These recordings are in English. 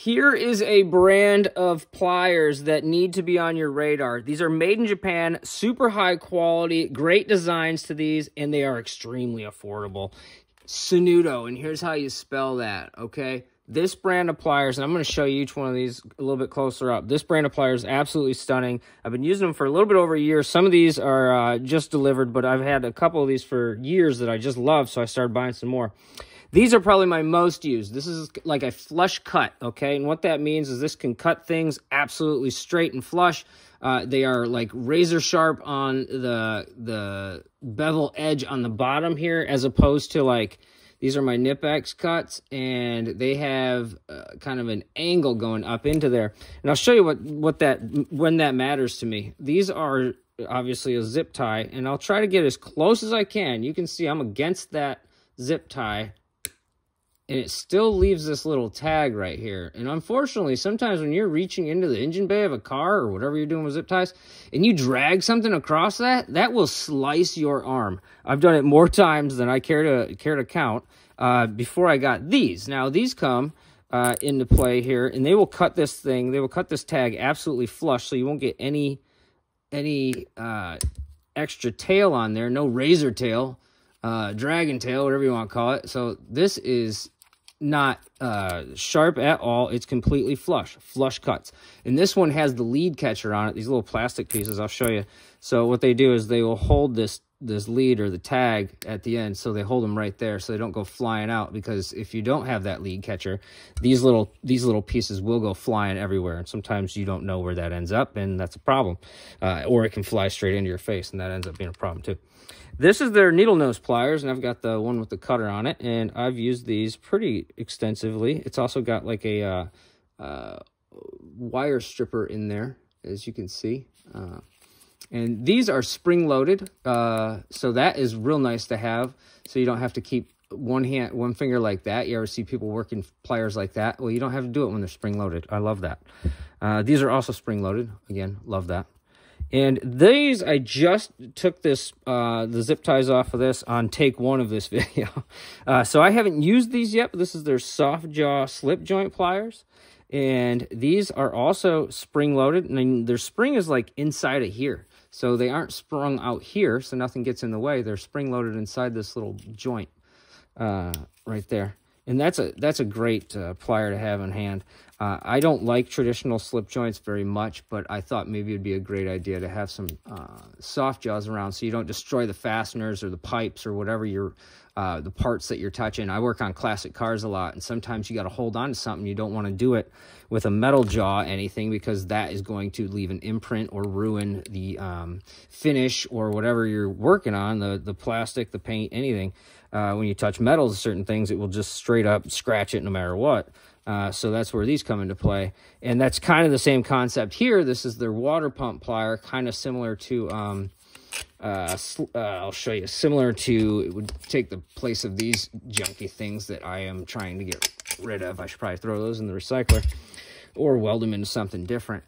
Here is a brand of pliers that need to be on your radar. These are made in Japan, super high quality, great designs to these, and they are extremely affordable. Tsunoda, and here's how you spell that, okay? This brand of pliers, and I'm going to show you each one of these a little bit closer up. This brand of pliers is absolutely stunning. I've been using them for a little bit over a year. Some of these are just delivered, but I've had a couple of these for years that I just love, so I started buying some more. These are probably my most used. This is like a flush cut, okay? And what that means is this can cut things absolutely straight and flush. They are like razor sharp on the bevel edge on the bottom here, as opposed to like, these are my Nip-X cuts, and they have kind of an angle going up into there. And I'll show you when that matters to me. These are obviously a zip tie, and I'll try to get as close as I can. You can see I'm against that zip tie, and it still leaves this little tag right here. And unfortunately, sometimes when you're reaching into the engine bay of a car or whatever you're doing with zip ties, and you drag something across that will slice your arm. I've done it more times than I care to count before I got these. Now, these come into play here, and they will cut this thing, they will cut this tag absolutely flush, so you won't get any extra tail on there, no razor tail, dragon tail, whatever you want to call it. So this is not sharp at all. It's completely flush cuts. And this one has the lead catcher on it, these little plastic pieces. I'll show you. So what they do is they will hold this lead or the tag at the end, so they hold them right there so they don't go flying out, because if you don't have that lead catcher, these little pieces will go flying everywhere, and sometimes you don't know where that ends up, and that's a problem. Or it can fly straight into your face, and that ends up being a problem too. This is their needle nose pliers, and I've got the one with the cutter on it, and I've used these pretty extensively. It's also got like a wire stripper in there, as you can see. And these are spring-loaded, so that is real nice to have, so you don't have to keep one finger like that. You ever see people working pliers like that? Well, you don't have to do it when they're spring-loaded. I love that. These are also spring-loaded. Again, love that. And these, I just took this, the zip ties off of this on take one of this video. So I haven't used these yet, but this is their soft jaw slip joint pliers. And these are also spring-loaded, and their spring is like inside of here. So they aren't sprung out here, so nothing gets in the way. They're spring-loaded inside this little joint right there. And that's a great plier to have in hand. I don't like traditional slip joints very much, but I thought maybe it'd be a great idea to have some soft jaws around so you don't destroy the fasteners or the pipes or whatever the parts that you're touching. I work on classic cars a lot, and sometimes you got to hold on to something. You don't want to do it with a metal jaw anything, because that is going to leave an imprint or ruin the finish or whatever you're working on, the plastic, the paint, anything. When you touch metals, certain things, it will just straight up scratch it no matter what. So that's where these come into play. And that's kind of the same concept here. This is their water pump plier, kind of similar to, I'll show you, similar to, it would take the place of these junky things that I am trying to get rid of. I should probably throw those in the recycler or weld them into something different.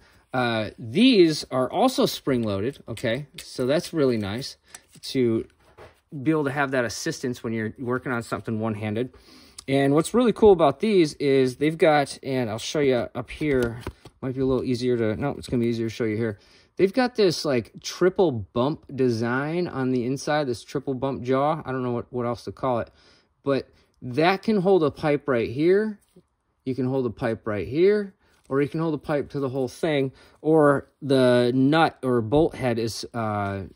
These are also spring-loaded, okay? So that's really nice to be able to have that assistance when you're working on something one-handed. And what's really cool about these is they've got, and I'll show you up here, might be a little easier to, no, it's going to be easier to show you here. They've got this like triple bump design on the inside, this triple bump jaw. I don't know what else to call it, but that can hold a pipe right here. You can hold a pipe right here, or you can hold a pipe to the whole thing, or the nut or bolt head is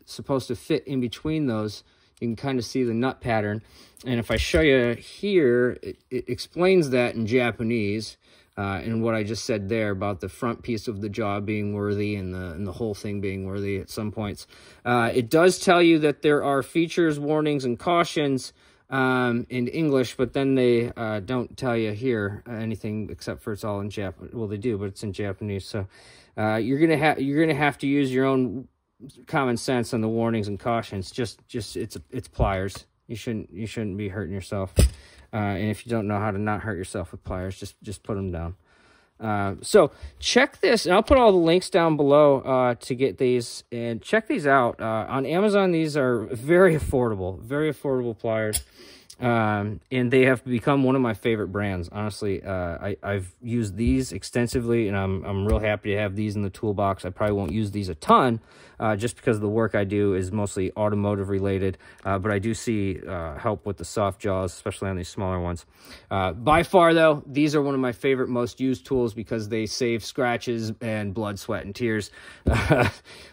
supposed to fit in between those. You can kind of see the nut pattern. And if I show you here, it explains that in Japanese, and what I just said there about the front piece of the jaw being worthy and the whole thing being worthy at some points. It does tell you that there are features, warnings, and cautions in English, but then they don't tell you here anything except for it's all in Japanese. Well, they do, but it's in Japanese. So you're gonna have to use your own common sense on the warnings and cautions. Just it's pliers. You shouldn't be hurting yourself. And if you don't know how to not hurt yourself with pliers, just put them down. So check this, and I'll put all the links down below to get these, and check these out. On Amazon, these are very affordable pliers. and they have become one of my favorite brands. Honestly, I've used these extensively, and I'm real happy to have these in the toolbox. I probably won't use these a ton, just because the work I do is mostly automotive related, but I do see help with the soft jaws, especially on these smaller ones. By far, though, these are one of my favorite, most used tools because they save scratches and blood, sweat, and tears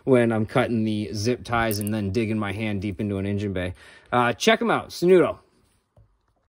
when I'm cutting the zip ties and then digging my hand deep into an engine bay. Check them out, Tsunoda.